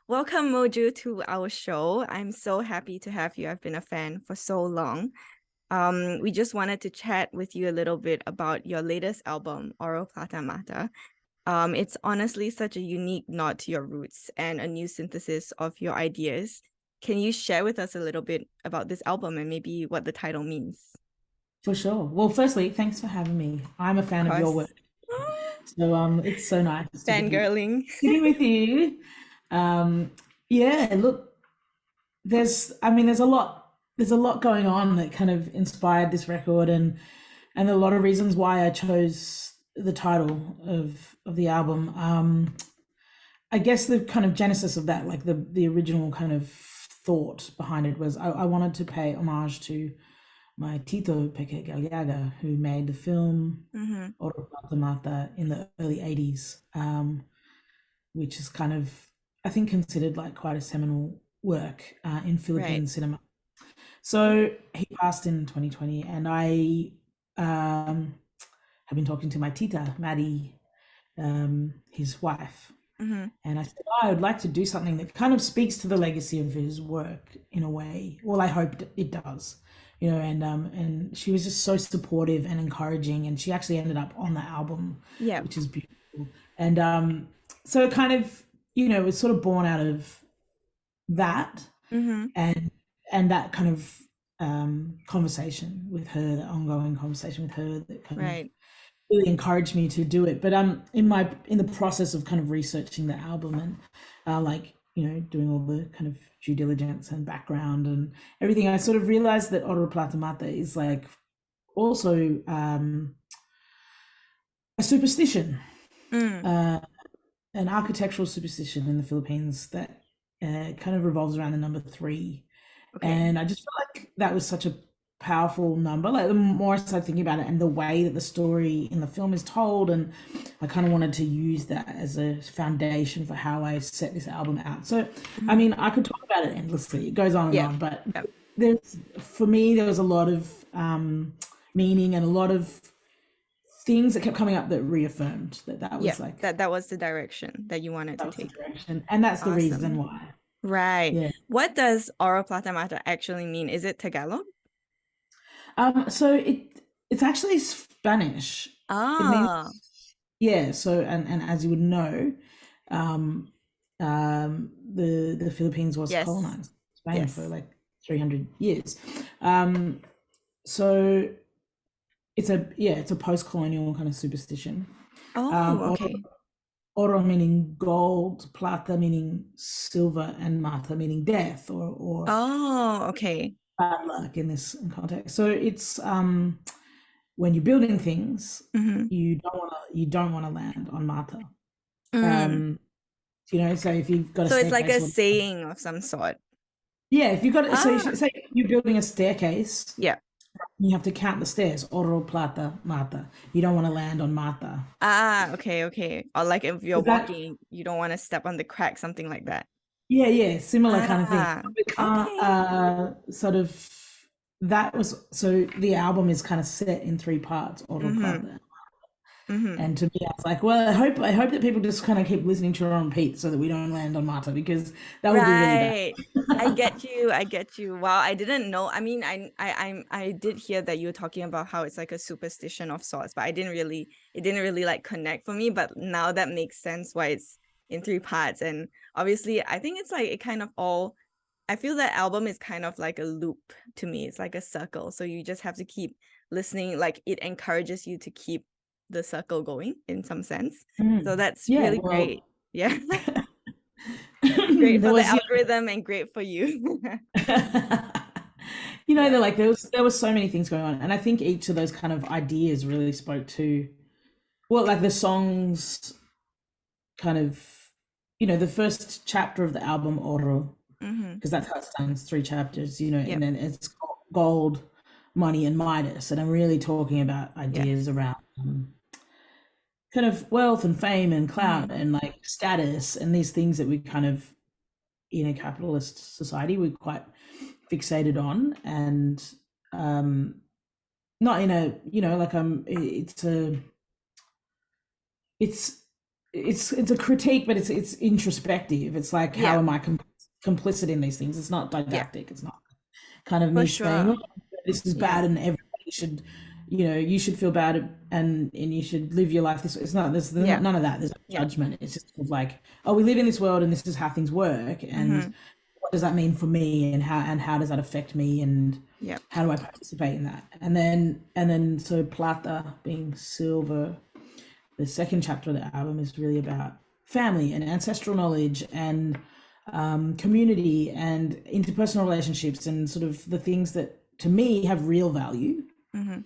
Welcome, Moju, to our show. I'm so happy to have you. I've been a fan for so long. We just wanted to chat with you a little bit about your latest album, ORO PLATA MATA. It's honestly such a unique nod to your roots and a new synthesis of your ideas. Can you share with us a little bit about this album and maybe what the title means? For sure. Well, firstly, thanks for having me. I'm a Of fan of your work, course. so it's so nice to be Fangirling. sitting with you. Um, yeah, look, there's a lot going on that kind of inspired this record, and a lot of reasons why I chose the title of the album. I guess the kind of genesis of that, like the original kind of thought behind it was I wanted to pay homage to my Tito Peque Galiaga, who made the film Mm-hmm. Oro Plata Mata in the early 80s, which is kind of, I think, considered like quite a seminal work in Right. Philippine cinema. So he passed in 2020, and I have been talking to my tita, Maddie, his wife, Mm-hmm. and I said, oh, I would like to do something that kind of speaks to the legacy of his work in a way. Well, I hope it does, and she was just so supportive and encouraging, and she actually ended up on the album, Yeah. which is beautiful. And so it kind of, was sort of born out of that, Mm-hmm. and that kind of conversation with her, the ongoing conversation with her that kind of Right. really encouraged me to do it. But in the process of kind of researching the album and like doing all the kind of due diligence and background and everything, I sort of realized that Oro Plata Mata is like also a superstition, Mm. uh, an architectural superstition in the Philippines that kind of revolves around the number three. Okay. And I just felt like that was such a powerful number. Like the more I started thinking about it and the way that the story in the film is told, and I kind of wanted to use that as a foundation for how I set this album out. So, I Mhm. mean, I could talk about it endlessly. It goes on and Yeah. on, but Yeah. for me, there was a lot of meaning and a lot of things that kept coming up that reaffirmed that that Yeah. was like That was the direction that you wanted that to was the take. direction, and that's the reason Awesome. why. Right. Yeah. What does Oro Plata Mata actually mean? Is it Tagalog? So it's actually Spanish. It means, Ah, yeah. So and as you would know, um, the Philippines was yes. colonized Spain for Yes. like 300 years. Um, so it's a post-colonial kind of superstition. Oh, Oro, okay. oro meaning gold, plata meaning silver, and mata meaning death or Oh, okay. bad luck in this context. So it's when you're building things, Mm-hmm. you don't want to land on Mata. Mm. Um, so if you've got a So it's like staircase, a or saying of some sort. yeah, if you've got Ah, say you're building a staircase, yeah. you have to count the stairs. Oro plata mata. You don't want to land on Mata. Ah, okay, okay. Or like if you're Is that walking, you don't want to step on the crack, something like that. yeah, similar kind of thing. Ah, We can't okay. sort of that was so the album is kind of set in three parts, Oro Mm-hmm. plata. Mm-hmm. And to me, I was like, well, I hope that people just kind of keep listening to her on Pete so that we don't land on Marta because that would be really bad. Right. I get you. I get you. Wow, I didn't know. I mean, I did hear that you were talking about how it's like a superstition of sorts, but it didn't really like connect for me. But now that makes sense why it's in three parts. And obviously, I think it's like it kind of all, I feel that album is kind of like a loop to me. It's like a circle. So you just have to keep listening. Like it encourages you to keep the circle going in some sense. So Mm. that's Yeah, really well, great. Yeah. Great there for the was, algorithm and great for you. Yeah. there was so many things going on, and I think each of those kind of ideas really spoke to like the songs kind of the first chapter of the album Oro, Mm-hmm. because that's how it's done. It's three chapters, and Yep. then it's gold, money, and Midas, and I'm really talking about Yeah. ideas around kind of wealth and fame and clout Mm-hmm. and like status and these things that we kind of in a capitalist society we're quite fixated on, and um not in a like it's a it's it's a critique, but it's introspective. It's like, how Yeah. am I complicit in these things? It's not Yeah. didactic. It's not kind of For me saying, sure. oh, this is Yeah. bad and everybody should, you should feel bad and you should live your life this way. It's not, there's Yeah. not, none of that. There's no Yeah. judgment. It's just sort of like, oh, we live in this world and this is how things work. And Mm-hmm. what does that mean for me, and how does that affect me, and Yep. how do I participate in that? And then so plata being silver, the second chapter of the album is really about family and ancestral knowledge and community and interpersonal relationships and sort of the things that to me have real value Mm-hmm.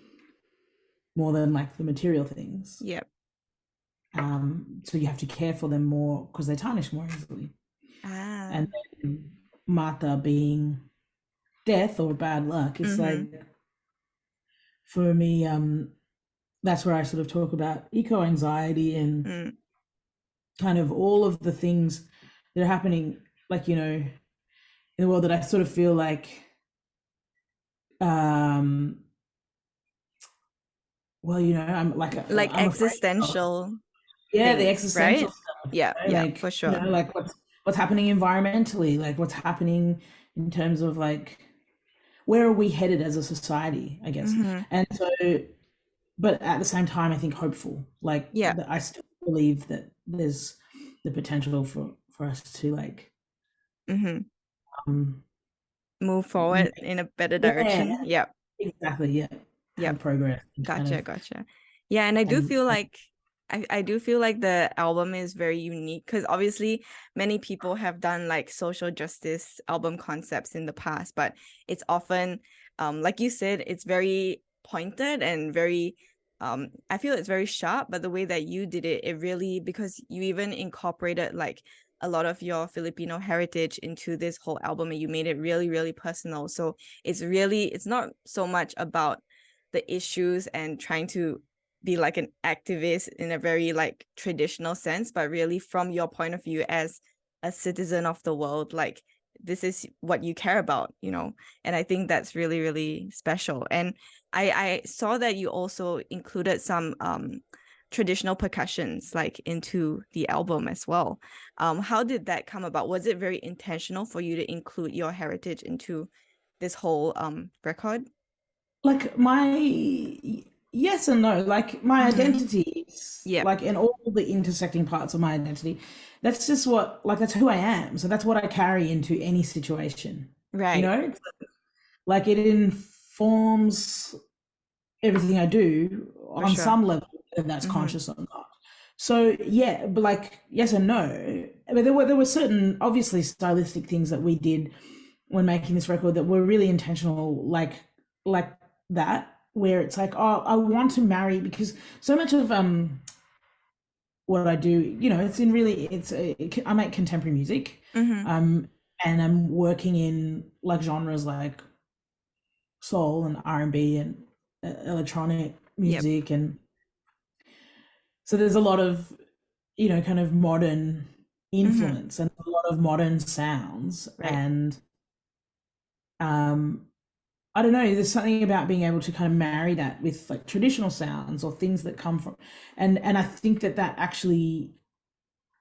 more than like the material things. Yep. So you have to care for them more because they tarnish more easily. Ah. And then mata being death or bad luck. It's Mm-hmm. like, for me, that's where I sort of talk about eco anxiety and Mm. kind of all of the things that are happening, like, in the world, that I sort of feel like, um, well, I'm like, Like I'm afraid of. existential Yeah, the things, existential right? stuff, Yeah. Yeah. like, For sure. like what's happening environmentally, like what's happening in terms of like where are we headed as a society, I guess. Mm-hmm. And so, but at the same time, I think hopeful, like Yeah. I still believe that there's the potential for us to like, Mm-hmm. um, Move forward in a better yeah, direction. Yeah. exactly, yeah, Yeah. have progress and kind Gotcha, of, gotcha. Yeah, and I do and feel like I do feel like the album is very unique because obviously many people have done like social justice album concepts in the past, but it's often like you said, it's very pointed and very I feel it's very sharp, but the way that you did it, it really, because you even incorporated like a lot of your Filipino heritage into this whole album and you made it really, really personal. So it's not so much about the issues and trying to be like an activist in a very like traditional sense, but really from your point of view as a citizen of the world, like this is what you care about, and I think that's really, really special. And I saw that you also included some traditional percussions like into the album as well. How did that come about? Was it very intentional for you to include your heritage into this whole record? like my, yes and no, like my Mm-hmm. identity is Yeah. like in all the intersecting parts of my identity, that's just what, like, that's who I am, so that's what I carry into any situation, Right. It's like it informs everything I do For on sure. some level, and that's Mm-hmm. conscious or not. So yeah, but like yes and no. But there were certain obviously stylistic things that we did when making this record that were really intentional, like that, where it's like, oh, I want to marry, because so much of what I do, it's in really, I make contemporary music, Mm-hmm. um and I'm working in like genres like soul and R&B and electronic Yep. music, and so there's a lot of kind of modern Mm-hmm. influence and a lot of modern sounds, Right. and um I don't know, there's something about being able to kind of marry that with like traditional sounds or things that come from, and I think that actually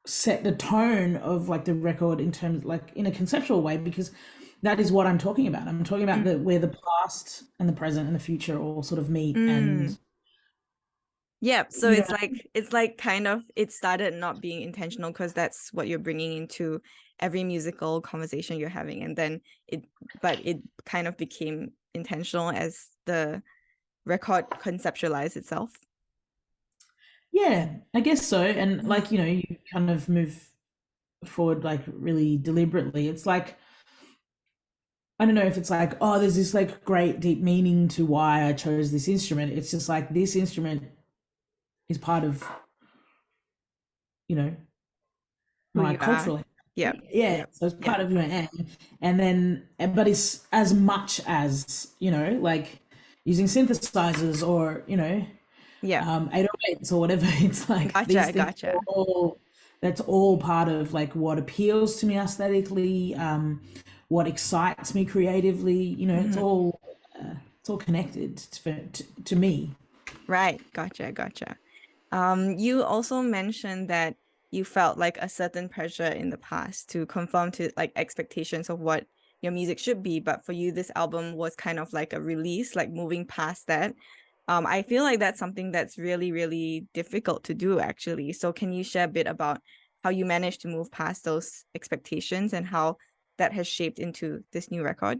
set the tone of like the record in terms, like in a conceptual way, because that is what I'm talking about. I'm talking about the where the past and the present and the future all sort of meet, Mm-hmm. and Yep. So you know it's like kind of it started not being intentional because that's what you're bringing into every musical conversation you're having, and then it kind of became intentional as the record conceptualized itself. yeah, I guess so. And like, Mm-hmm. you kind of move forward like really deliberately. It's like, I don't know if it's like, oh, there's this like great deep meaning to why I chose this instrument. It's just like this instrument is part of, you know, Who my you are. cultural Yep. identity. Yeah, Yep. so it's Yep. part of who I am. And then, but it's as much as, like using synthesizers or, Yep. 808s or whatever. It's like these Gotcha. things are Gotcha. all, that's all part of like what appeals to me aesthetically, what excites me creatively. Mm-hmm. It's all connected to me. Right. Gotcha. Gotcha. You also mentioned that you felt like a certain pressure in the past to conform to like expectations of what your music should be, but for you this album was kind of like a release, like moving past that. I feel like that's something that's really, really difficult to do actually. So can you share a bit about how you managed to move past those expectations and how that has shaped into this new record?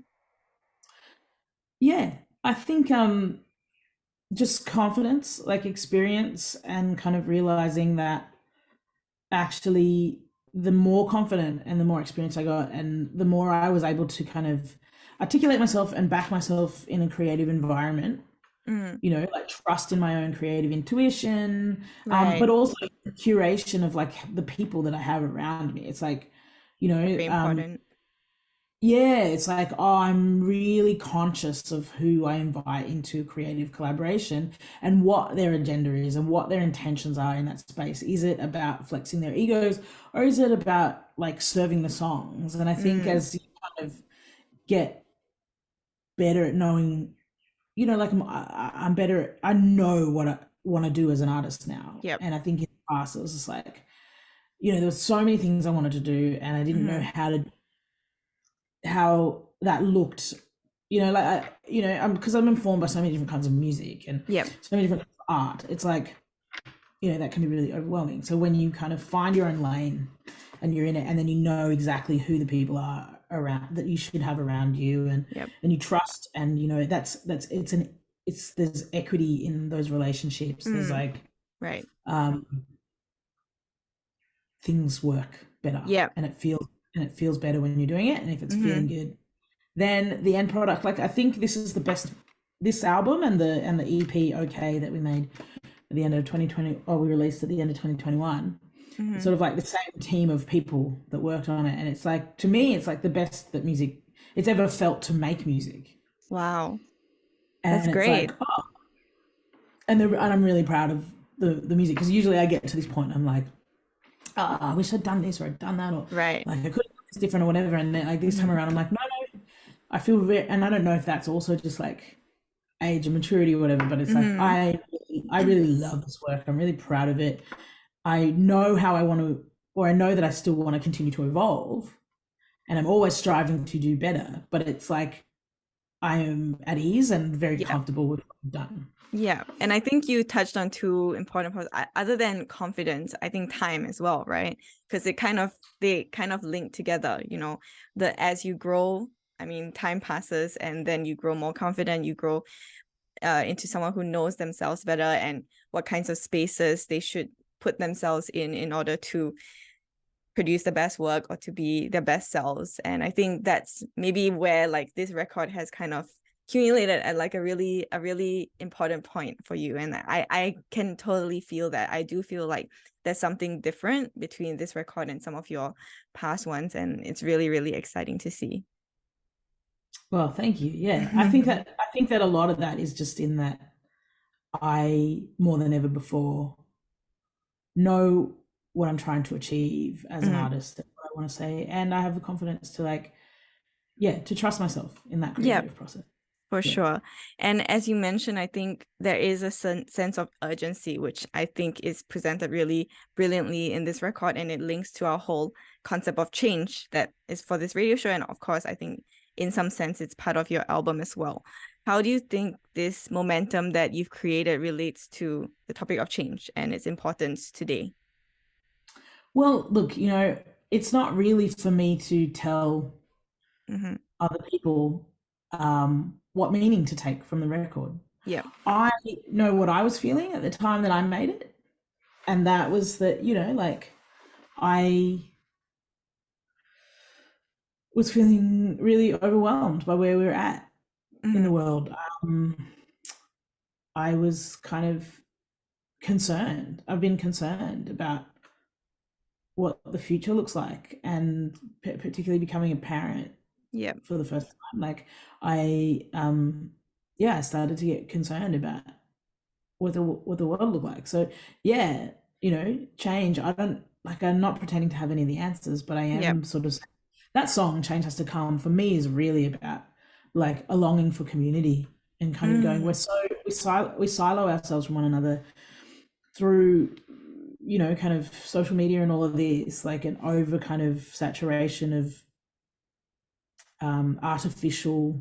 Yeah, I think just confidence, like experience, and kind of realizing that actually the more confident and the more experience I got, and the more I was able to kind of articulate myself and back myself in a creative environment, Mm, you know, like trust in my own creative intuition, but right. also curation of like the people that I have around me. It's like, you know, Very important. yeah, it's like, oh, I'm really conscious of who I invite into creative collaboration and what their agenda is and what their intentions are in that space. Is it about flexing their egos, or is it about like serving the songs? And I think Mm, as you kind of get better at knowing, you know, like I'm better, I know what I want to do as an artist now. yep. And I think in the past it was just like, you know, there was so many things I wanted to do and I didn't know Hmm. how that looked, you know, like you know, because I'm informed by so many different kinds of music and Yep. so many different kinds of art. It's like, you know, that can be really overwhelming. So when you kind of find your own lane and you're in it, and then you know exactly who the people are around that you should have around you, Yep. and you trust, and you know that's it's there's equity in those relationships. There's Mm, like right. um things work better, Yep. and it feels better when you're doing it, and if it's feeling Hmm. good, then the end product, like I think this is the best, this album and the EP okay that we made at the end of 2020, or we released at the end of 2021. It's Hmm. sort of like the same team of people that worked on it, and it's like, to me it's like the best that music it's ever felt to make music. Wow. That's And it's like, great. oh, and I'm really proud of the music, because usually I get to this point and I'm like, oh, I wish I'd done this or I'd done that, or Right. like I could have done this different or whatever, and then like this time Hmm. around I'm like, no, no, I feel very, and I don't know if that's also just like age and maturity or whatever, but it's like Hmm. I really love this work. I'm really proud of it. I know how I want to, or I know that I still want to continue to evolve, and I'm always striving to do better. But it's like I am at ease and very Yeah. comfortable with what I've done. Yeah. And I think you touched on two important points. Other than confidence, I think time as well, right? Because they kind of link together, you know, the as you grow, I mean, time passes and then you grow more confident, you grow into someone who knows themselves better and what kinds of spaces they should put themselves in order to produce the best work or to be their best selves. And I think that's maybe where like this record has kind of accumulated at like a really important point for you. And I can totally feel that. I do feel like there's something different between this record and some of your past ones, and it's really, really exciting to see. Well, thank you. Yeah, I think that a lot of that is just in that I, more than ever before, know what I'm trying to achieve as an Mhm. artist and what I want to say, and I have the confidence to like, yeah, to trust myself in that Yeah, creative process. for Yeah. sure. And as you mentioned, I think there is a sense of urgency, which I think is presented really brilliantly in this record. And it links to our whole concept of change that is for this radio show. And of course, I think in some sense, it's part of your album as well. How do you think this momentum that you've created relates to the topic of change and its importance today? Well, look, you know, it's not really for me to tell Mm-hmm. other people what meaning to take from the record. Yeah. I know what I was feeling at the time that I made it, and that was that, you know, like I was feeling really overwhelmed by where we were at in Mm-hmm. the world. I was kind of concerned. I've been concerned about what the future looks like, and particularly becoming a parent Yeah. for the first time. Like I, yeah, I started to get concerned about what the world looked like. So yeah, you know, change. I don't like. I'm not pretending to have any of the answers, but I Yeah. am sort of, that song "Change Has to Come" for me is really about like a longing for community, and kind of going, Mm. we silo ourselves from one another through, you know, kind of social media and all of this, like an over kind of saturation of artificial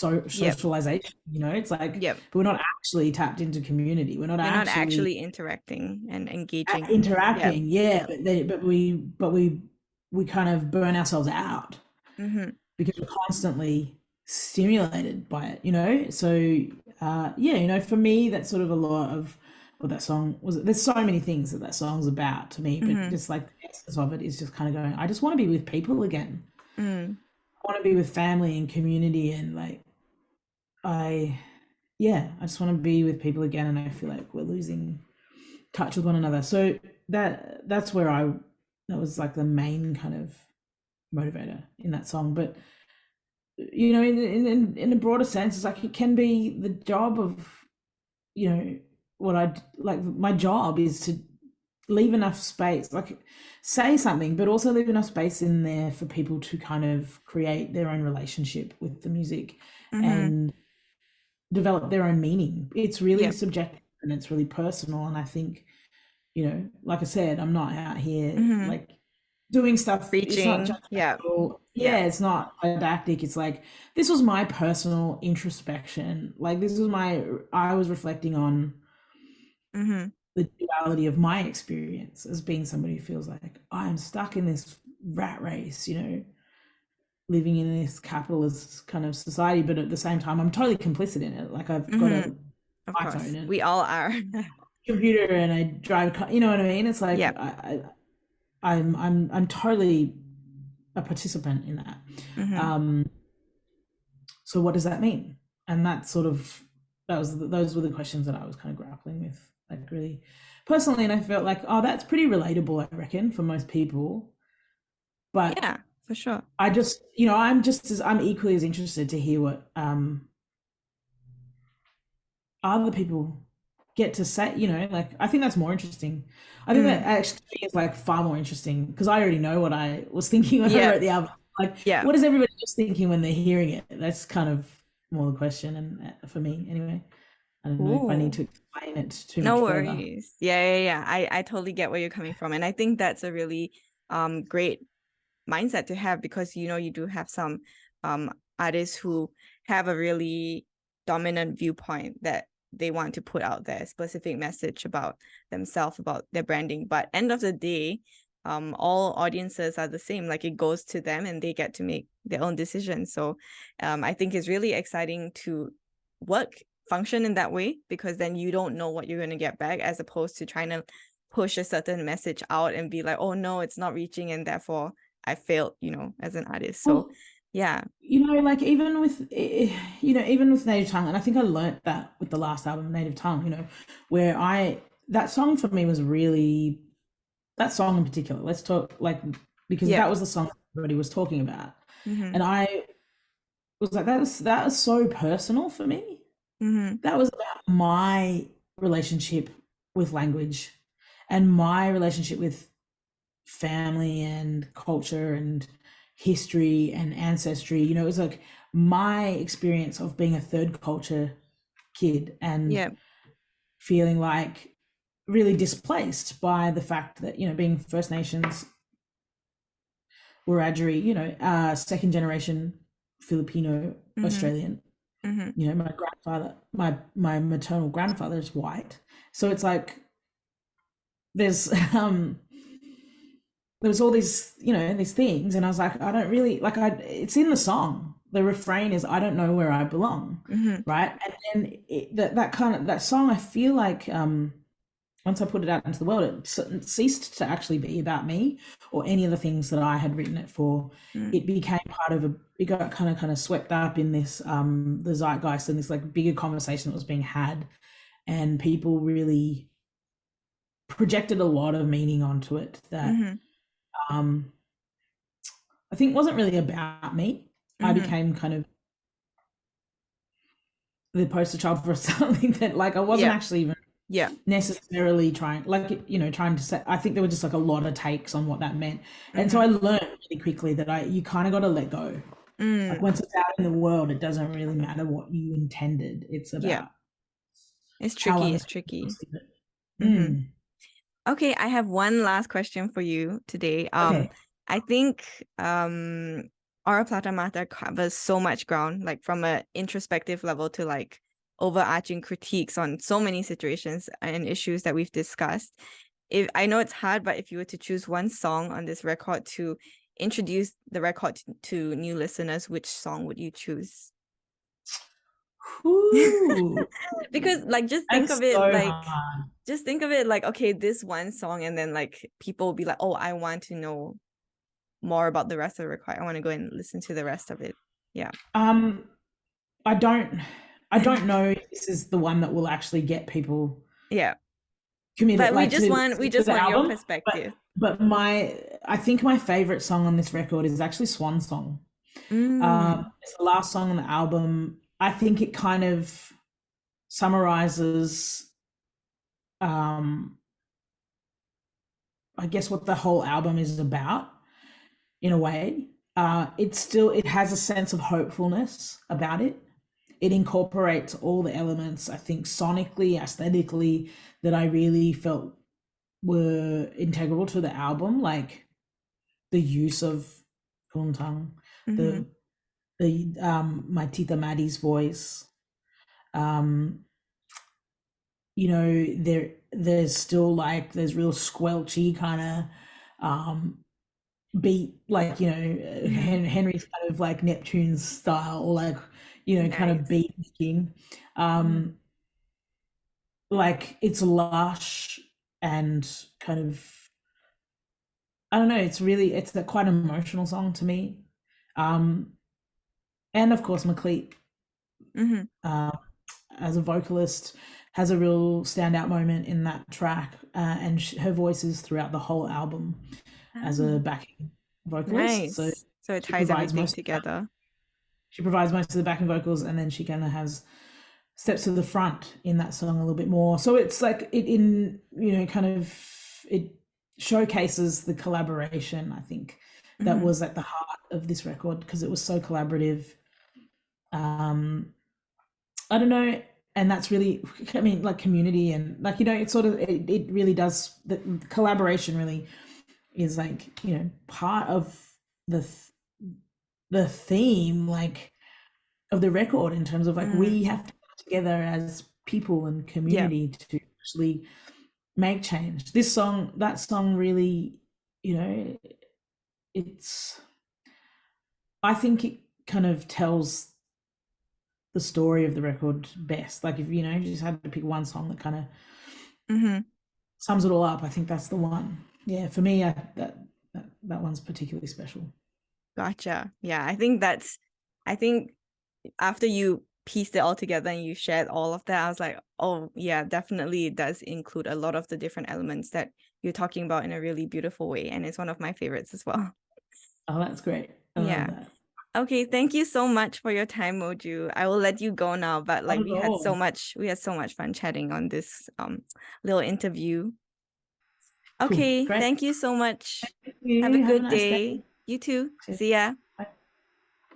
Yep. socialization, you know, it's like Yep. we're not actually tapped into community, we're not You're not actually actually interacting and engaging. Yep. interacting, yeah, Yep. but we kind of burn ourselves out Mm-hmm. because we're constantly stimulated by it, you know. So yeah, you know, for me that's sort of a lot of what that song was. There's so many things that song's about to me, but Mm-hmm. just like the essence of it is just kind of going, I just want to be with people again. Mm. I want to be with family and community, and like I yeah, I just want to be with people again, and I feel like we're losing touch with one another. So that's where that was like the main kind of motivator in that song. But you know, in a broader sense, it's like it can be the job of, you know, what I like. My job is to leave enough space, like say something, but also leave enough space in there for people to kind of create their own relationship with the music Mm-hmm. and develop their own meaning. It's really Yep. subjective and it's really personal. And I think, you know, like I said, I'm not out here Mm-hmm. like doing stuff. It's not Preaching. Yep. judgmental. Yeah, Yep. it's not didactic. It's like this was my personal introspection. Like this was I was reflecting on Mm-hmm. the duality of my experience as being somebody who feels like I'm stuck in this rat race, you know, living in this capitalist kind of society, but at the same time, I'm totally complicit in it. Like I've got Mm-hmm. an Of course. iPhone and We all are. computer and I drive a car, you know what I mean? It's like Yep. I'm totally a participant in that. Mm-hmm. Um, so what does that mean? And that sort of those were the questions that I was kind of grappling with, like really personally. And I felt like, oh, that's pretty relatable, I reckon, for most people. But Yeah, for sure. I just, you know, I'm equally as interested to hear what other people get to say, you know, like I think that's more interesting. I think that Mm. actually is like far more interesting because I already know what I was thinking when I Yep. wrote the album. Like, Yeah. what is everybody else thinking when they're hearing it? That's kind of more the question. And for me, anyway, I don't know if I need Ooh. to explain it too much No further. worries. Yeah. I totally get where you're coming from. And I think that's a really great mindset to have because you know you do have some artists who have a really dominant viewpoint that they want to put out there, specific message about themselves, about their branding. But end of the day, all audiences are the same. Like it goes to them and they get to make their own decisions. So I think it's really exciting to function in that way because then you don't know what you're going to get back as opposed to trying to push a certain message out and be like, oh no, it's not reaching and therefore I failed, you know, as an artist. So Well, yeah. you know, like even with, you know, even with Native Tongue, and I think I learnt that with the last album, Native Tongue, you know, where that song for me was really, that song in particular, let's talk like, because Yeah. that was the song everybody was talking about. Mm-hmm. And I was like, that was so personal for me. Mm-hmm. That was about my relationship with language and my relationship with family and culture and history and ancestry. You know, it was like my experience of being a third culture kid and Yeah. feeling like really displaced by the fact that, you know, being First Nations, Wiradjuri, you know, second generation Filipino Mm-hmm. Australian. Mm-hmm. You know, my grandfather, my maternal grandfather is white. So it's like there's there was all these, you know, these things, and I was like, I don't really like. It's in the song. The refrain is, "I don't know where I belong," Mm-hmm. right? And then that kind of that song, I feel like once I put it out into the world, it ceased to actually be about me or any of the things that I had written it for. Mm-hmm. It became part of it got kind of swept up in this the zeitgeist and this like bigger conversation that was being had, and people really projected a lot of meaning onto it that Mm-hmm. um I think wasn't really about me. I Mm-hmm. became kind of the poster child for something that like I wasn't Yeah. actually even Yeah. necessarily trying, like, you know, trying to say. I think there were just like a lot of takes on what that meant, and so Mm-hmm. I learned really quickly that you kind of got to let go. Like Mm. once it's out in the world, it doesn't really matter what you intended. It's Yeah. about It's how tricky. other It's people tricky. perceive it. Mm-hmm. Mm. Okay, I have one last question for you today. Okay. I think ORO PLATA MATA covers so much ground, like from a introspective level to like overarching critiques on so many situations and issues that we've discussed. If I know it's hard, but if you were to choose one song on this record to introduce the record to new listeners, which song would you choose? Ooh, Because like that's so hard. just think of it like, okay, this one song, and then like people will be like, oh, I want to know more about the rest of the record. I want to go and listen to the rest of it. Yeah. Um, I don't, I don't know if this is the one that will actually get people Yeah. committed, But like to we listen to just the want your album. perspective. But I think my favorite song on this record is actually Swan Song. Mm. It's the last song on the album. I think it kind of summarizes, um, I guess, what the whole album is about in a way. It has a sense of hopefulness about it. It incorporates all the elements, I think, sonically, aesthetically, that I really felt were integral to the album, like the use of Kuntang, Mm-hmm. the my Tita Maddie's voice. Um, there's still like there's real squelchy kind of beat, like Mm-hmm. Henry's kind of like Neptune's style, or like kind of Nice. beat making. Mm-hmm. Like it's lush and kind of, I don't know, it's a quite emotional song to me. Um, and of course McLeod, Mm-hmm. uh, as a vocalist, has a real standout moment in that track, and her voice is throughout the whole album as a Oh, backing vocalist. So nice. So it she ties provides everything most together. she provides most of the backing vocals, and then she kind of has steps to the front in that song a little bit more. So it's like it in kind of, it showcases the collaboration, I think, that Mm-hmm. was at the heart of this record, because it was so collaborative. um I don't know, and that's really, I mean, like community, and like it's sort of, it really does, the collaboration really is like part of the the theme, like, of the record, in terms of like Mm-hmm. we have to come together as people and Yeah. community to actually make change. That song really, you know, it's, I think it kind of tells the story of the record best. Like, if you just had to pick one song that kind of Mm-hmm. sums it all up, I think that's the one. Yeah, for me, that one's particularly special. Gotcha. Yeah, I think after you pieced it all together and you shared all of that, I was like, oh yeah, definitely it does include a lot of the different elements that you're talking about in a really beautiful way. And it's one of my favorites as well. Oh, that's great. I love Yeah. that. Okay, thank you so much for your time, Moju. I will let you go now, but Not like at all. we had so much fun chatting on this little interview. Cool. Okay, Great. thank you so much. Thank Have a you. Have a good nice day. day. You too. Cheers. See ya. Bye.